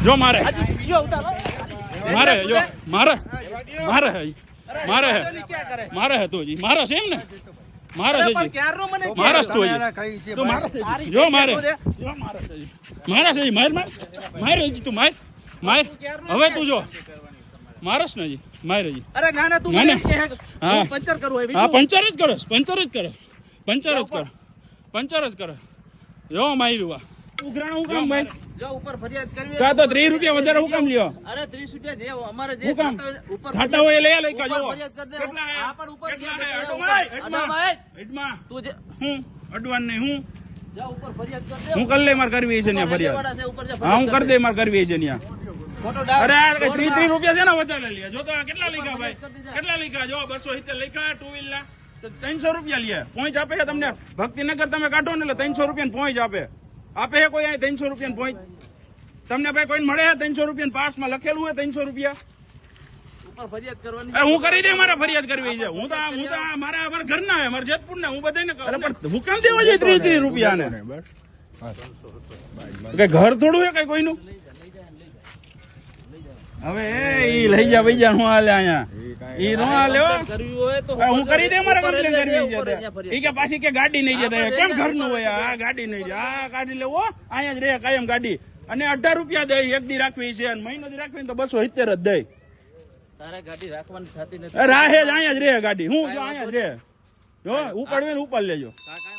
જો મારે મારે જો મારે મારે મારે મારે હે તું જી મારે છે એમ ને મારે છે મારે તો તું મારે જો મારે જો મારે છે મારે છે માર માર મારે જી તું માર માર હવે તું જો મારસ ને જી મારે જી અરે ના ના તું મને કે હા પંચર કરવું હા પંચર જ કરો પંચર જ કરો પંચર જ કરો પંચર જ કરો જો માર્યું આ ઉઘરાણો હું કામ ભાઈ જો ઉપર ફરિયાદ કરવી કા તો 30 રૂપિયા વધારે હું કામ લ્યો અરે 30 રૂપિયા જે અમારે જે ઉપર ખાતા હોય લઈ લઈ કાજો કેટલા આ પણ ઉપર અડમાં તું જે હું અડવાન નહીં હું જા ઉપર ફરિયાદ કર દે હું કર લે માર કરવી છે ને ફરિયાદ હા હું કરી દે માર કરવી છે ને અરે આ 30 રૂપિયા છે ને વધારે લે જો તો કેટલા લખ્યા ભાઈ કેટલા લખ્યા જો 270 લખ્યા ટુ વ્હીલ ના 300 રૂપિયા લે પોઈન્ટ આપે છે તમને ભક્તિનગર તમે કાઢો ને એટલે 300 રૂપિયા પોઈન્ટ આપે આપે કોઈ અહીં 300 રૂપિયા પોઈન્ટ તમને ભાઈ કોઈ મળે 300 રૂપિયા પાસ માં લખેલું હોય 300 રૂપિયા ઉપર ફરિયાદ કરવાની હું કરી દે મારે ફરિયાદ કરવી છે હું તો મારા અમારા ઘરના હે મારા જેતપુર ને હું બધાને અરે પણ હું કેમ દેવા જોઈએ 30 રૂપિયા ને કઈ ઘર થોડું હે કઈ કોઈનું હવે ઈ લઈ જા ભાઈ જા હું હાલે અહીંયા ઈ નો હાલે કરવી હોય તો હું કરી દે મારે કમ્પ્લેન કરવી છે ઈ કે પાછી કે ગાડી નહીં જતા કેમ ઘરનું હોય આ ગાડી નહીં જાય આ ગાડી લેવો અહીંયા જ રહે કાયમ ગાડી અને 18 રૂપિયા દે એક દી રાખવી છે અને મહિનો દી રાખવી તો 270 જ દે તારે ગાડી રાખવાની થતી નથી રાહે જ અહીંયા જ રહે ગાડી હું જો અહીંયા જ રહે જો ઉપાડવે ને ઉપર લેજો કાકા